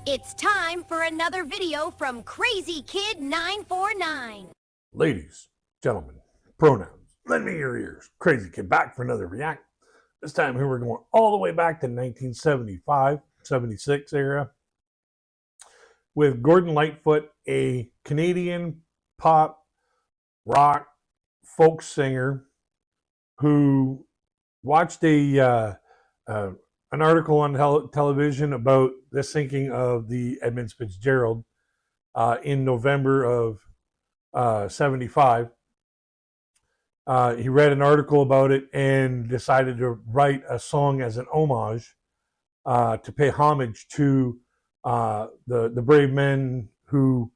It's time for another video from Crazy Kid 949. Ladies, gentlemen, pronouns, lend me your ears. Crazy Kid back for another react. This time here we're going all the way back to 1975, 76 era with Gordon Lightfoot, a Canadian pop, rock, folk singer who watched an article on television about the sinking of the Edmund Fitzgerald in November of 75. He read an article about it and decided to write a song as an homage to pay homage to the brave men who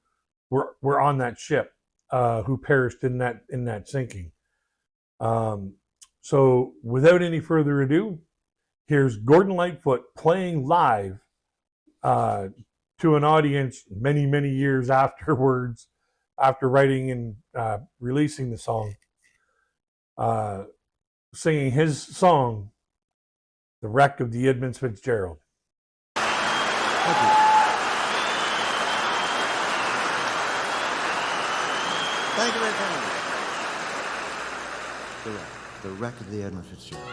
were on that ship, who perished in that sinking. So without any further ado, here's Gordon Lightfoot playing live to an audience many, many years afterwards, after writing and releasing the song, singing his song, The Wreck of the Edmund Fitzgerald. Thank you. Thank you very much. The Wreck of the Edmund Fitzgerald.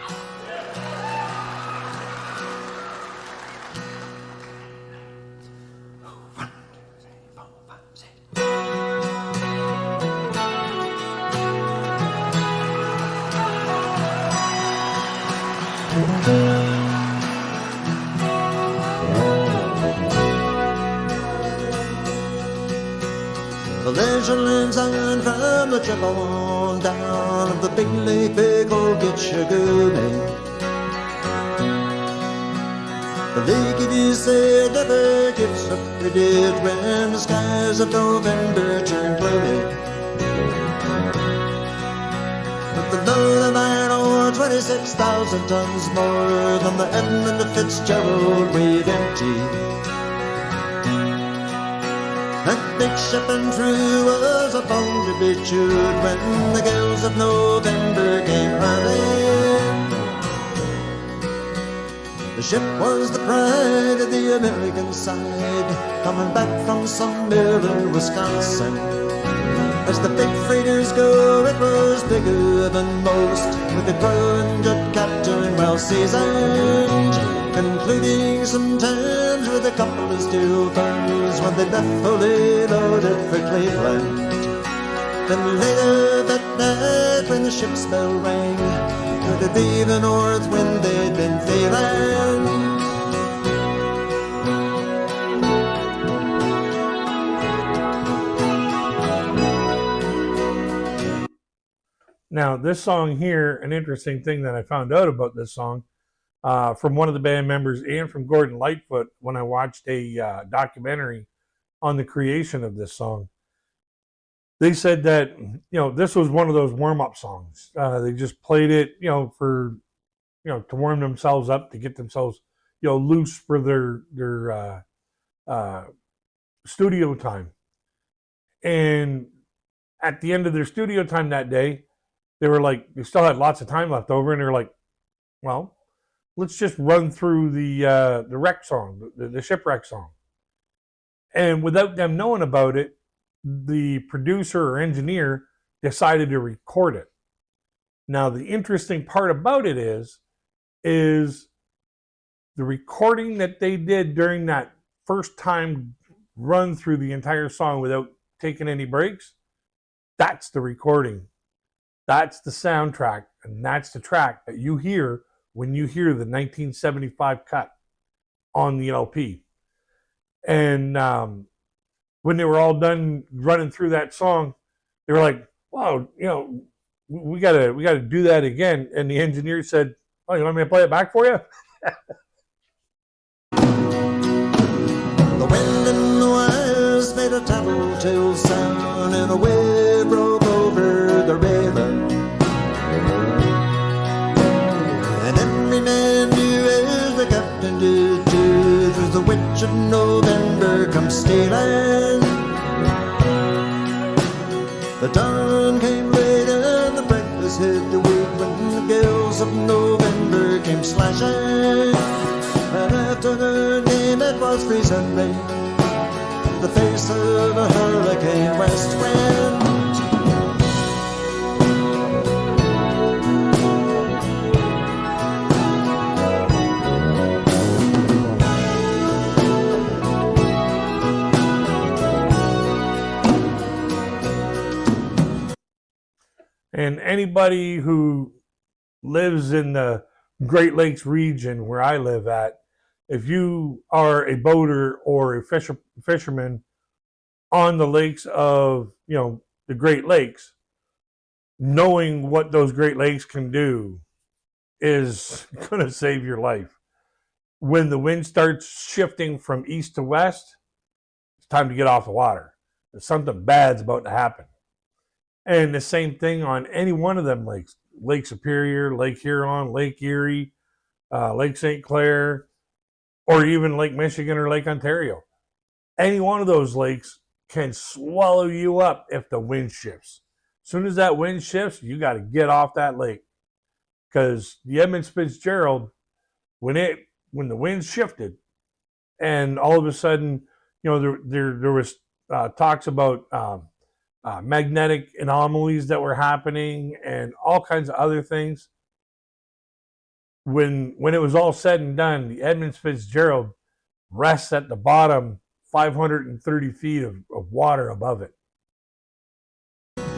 The leisure lines on from the trip on down of the big lake, big old get sugar man. The lake, it is said, never gives up her dead when the skies of November turn gloomy. But the load of iron ore, 26,000 tons more than the Edmund Fitzgerald weighed empty. That big ship and crew was a bone to be chewed when the gales of November came hurling. The ship was the pride of the American side, coming back from some mill in Wisconsin. As the big freighters go, it was bigger than most, with a growing good captain well seasoned, concluding sometimes with a couple of steel guns when they left fully loaded for Cleveland. Then later that night when the ship's bell rang, could it be the north wind they'd been feeling? Now, this song here, an interesting thing that I found out about this song from one of the band members and from Gordon Lightfoot when I watched a documentary on the creation of this song. They said that, this was one of those warm-up songs. They just played it, for, to warm themselves up, to get themselves, loose for their studio time. And at the end of their studio time that day, they were like, they still had lots of time left over, and they're like, well, let's just run through the wreck song, the shipwreck song. And without them knowing about it, the producer or engineer decided to record it. Now, the interesting part about it is the recording that they did during that first time run through the entire song without taking any breaks. That's the recording. That's the soundtrack, and that's the track that you hear when you hear the 1975 cut on the LP. And when they were all done running through that song, they were like, wow, we gotta do that again. And the engineer said, oh, you want me to play it back for you? The wind and the wires made a tattletale sound, and a wave broke over the railing. And every man knew, as the captain did too, 'twas the witch of November come stealing. The dawn came late and the breakfast hit the wood when the gales of November came slashing. And after the time it was freezing rain, the face of a hurricane west wind. And anybody who lives in the Great Lakes region where I live at, if you are a boater or a fisherman on the lakes of, the Great Lakes, knowing what those Great Lakes can do is going to save your life. When the wind starts shifting from east to west, it's time to get off the water. Something bad's about to happen. And the same thing on any one of them lakes. Lake Superior, Lake Huron, Lake Erie, Lake St. Clair, or even Lake Michigan or Lake Ontario. Any one of those lakes can swallow you up if the wind shifts. As soon as that wind shifts, you got to get off that lake. Because the Edmund Fitzgerald, when the wind shifted, and all of a sudden, there was talks about magnetic anomalies that were happening and all kinds of other things. When it was all said and done, the Edmund Fitzgerald rests at the bottom 530 feet of water above it.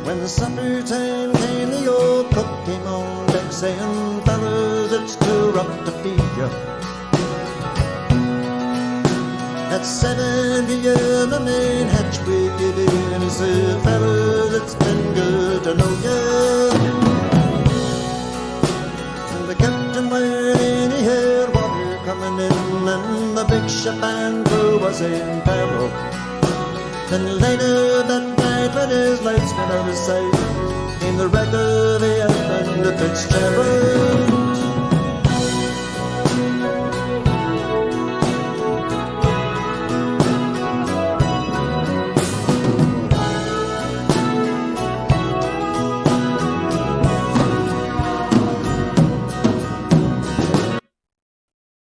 When the summertime came, the old cook came on deck saying, "Fellas, it's too rough to feed you. At 7 p.m. the main hatch we give in. He said, "Fellas, it's been good to know you." And the captain went in, he heard water coming in, and the big ship and crew was in peril. Then later that night, when his lights went out of sight, came the wreck of the Edmund Fitzgerald.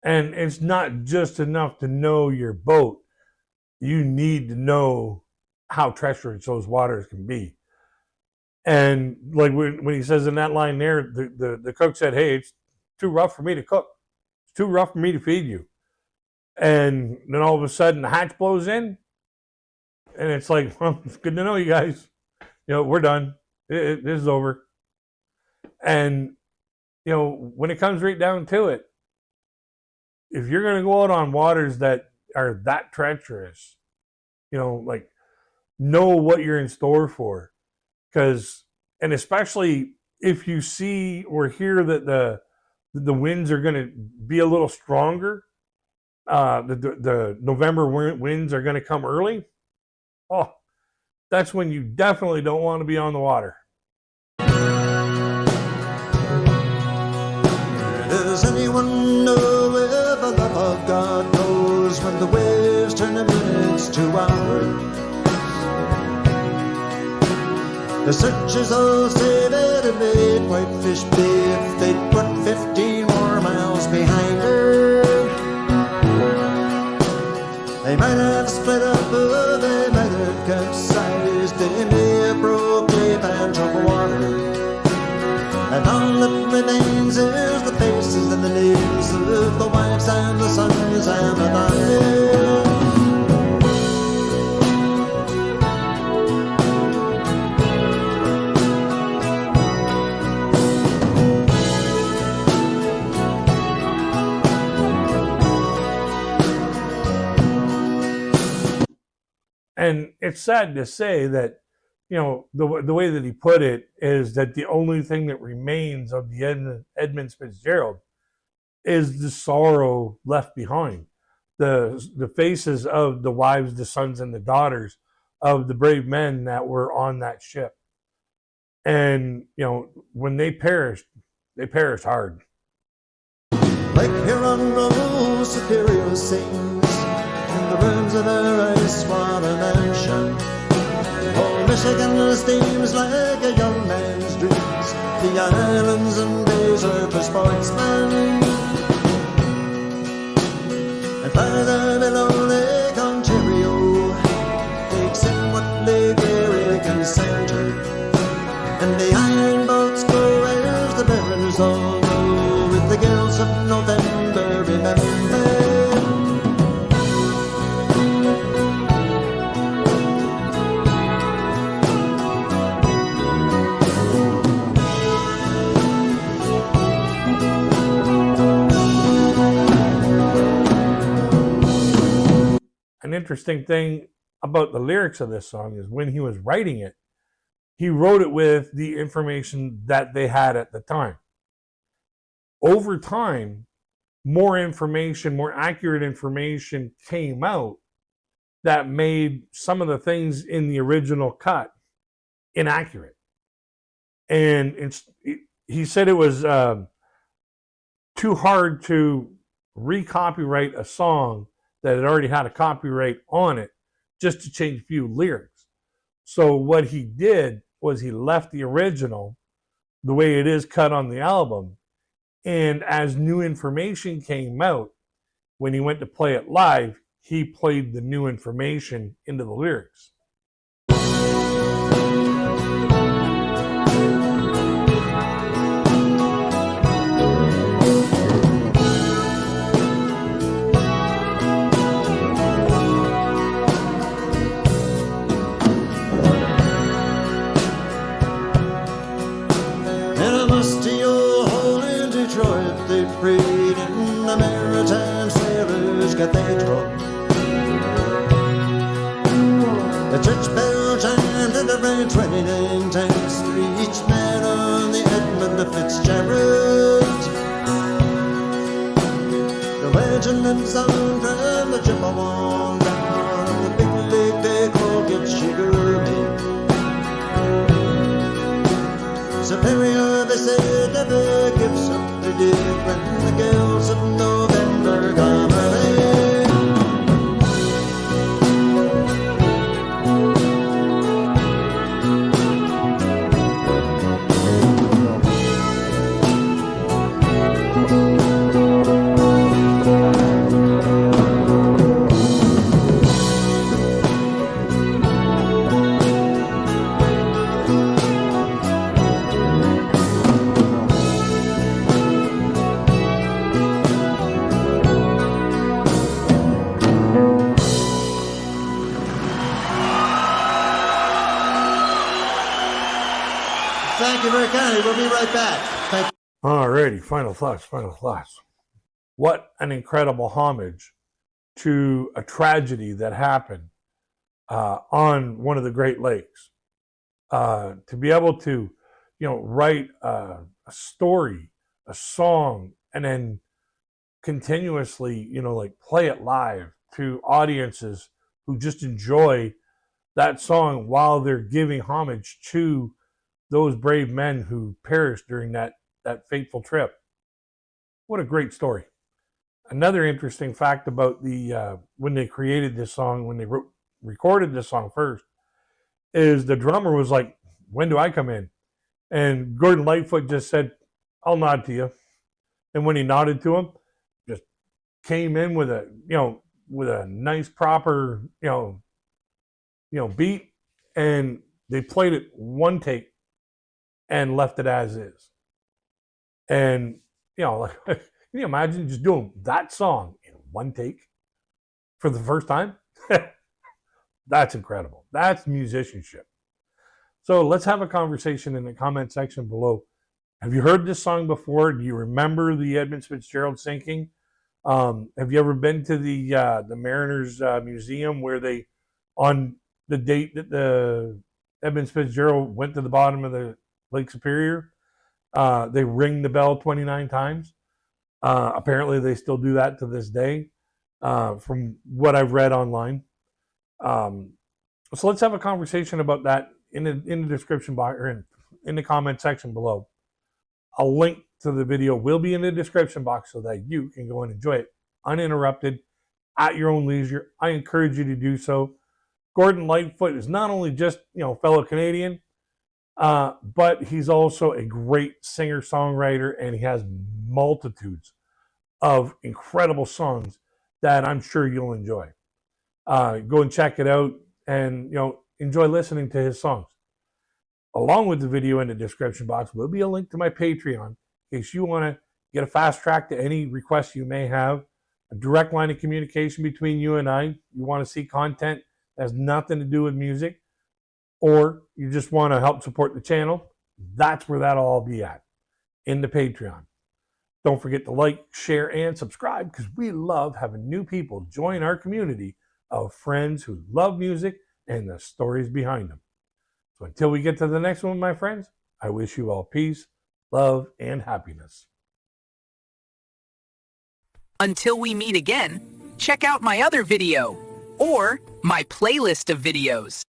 And it's not just enough to know your boat. You need to know how treacherous those waters can be. And like when he says in that line there, the cook said, "Hey, it's too rough for me to cook. It's too rough for me to feed you." And then all of a sudden the hatch blows in. And it's like, well, it's good to know you guys. We're done. This is over. And, when it comes right down to it, if you're going to go out on waters that are that treacherous, know what you're in store for. And especially if you see or hear that the winds are going to be a little stronger, the November winds are going to come early, that's when you definitely don't want to be on the water. Does anyone know if the love of God knows when the waves turn the minutes to hours? The searchers all say that it made Whitefish Bay if they'd put 15 more miles behind her. They might have split up, or they might have capsized. They may have broke a patch of water. And all that remains is the faces and the names of the wives and the sons and the daughters. And it's sad to say that, the way that he put it is that the only thing that remains of the Edmund Fitzgerald is the sorrow left behind. The faces of the wives, the sons, and the daughters of the brave men that were on that ship. And, when they perished hard. Like Huron Rose, Superior sings in the rooms of her ice-water mansion. Oh, Michigan steams like a young man's dreams. The islands and bays are for sportsmen. And Farther below Lake Ontario, takes in what Lake Erie can send her. And the iron boats go where the barrels all go, with the gales of November, remember. An interesting thing about the lyrics of this song is when he was writing it, he wrote it with the information that they had at the time. Over time, more information, more accurate information came out that made some of the things in the original cut inaccurate. And he said it was too hard to recopyright a song that had already had a copyright on it just to change a few lyrics. So what he did was he left the original the way it is cut on the album. And as new information came out, when he went to play it live, he played the new information into the lyrics. Prayed in the Maritime Sailors' Cathedral. The church bell chimed and it rang 29 times for each man on the Edmund Fitzgerald. The legend lives on from the Chippewa down on the big lake they call Gitchigurdy. Superior, they said, never gives up. Did when the gales of November come early. Thank you very kindly. We'll be right back. Thank you. Alrighty, final thoughts. What an incredible homage to a tragedy that happened on one of the Great Lakes. To be able to, write a story, a song, and then continuously, play it live to audiences who just enjoy that song while they're giving homage to those brave men who perished during that fateful trip. What a great story. Another interesting fact about the when they created this song, when they recorded this song first, is the drummer was like, "When do I come in?" And Gordon Lightfoot just said, "I'll nod to you." And when he nodded to him, just came in with a nice proper beat, and they played it one take and left it as is. And can you imagine just doing that song in one take for the first time? That's incredible. That's musicianship. So let's have a conversation in the comment section below. Have you heard this song before? Do you remember the Edmund Fitzgerald sinking? Have you ever been to the Mariners Museum where they, on the date that the Edmund Fitzgerald went to the bottom of the Lake Superior, they ring the bell 29 times? Apparently they still do that to this day, from what I've read online. So let's have a conversation about that in the description box, or in the comment section below. A link to the video will be in the description box so that you can go and enjoy it uninterrupted at your own leisure. I encourage you to do so. Gordon Lightfoot is not only just fellow Canadian, but he's also a great singer-songwriter, and he has multitudes of incredible songs that I'm sure you'll enjoy. Go and check it out, and enjoy listening to his songs. Along with the video in the description box will be a link to my Patreon in case you want to get a fast track to any requests you may have, a direct line of communication between you and I. You want to see content that has nothing to do with music, or you just want to help support the channel, that's where that'll all be at, in the Patreon. Don't forget to like, share, and subscribe, because we love having new people join our community of friends who love music and the stories behind them. So until we get to the next one, my friends, I wish you all peace, love, and happiness. Until we meet again, check out my other video or my playlist of videos.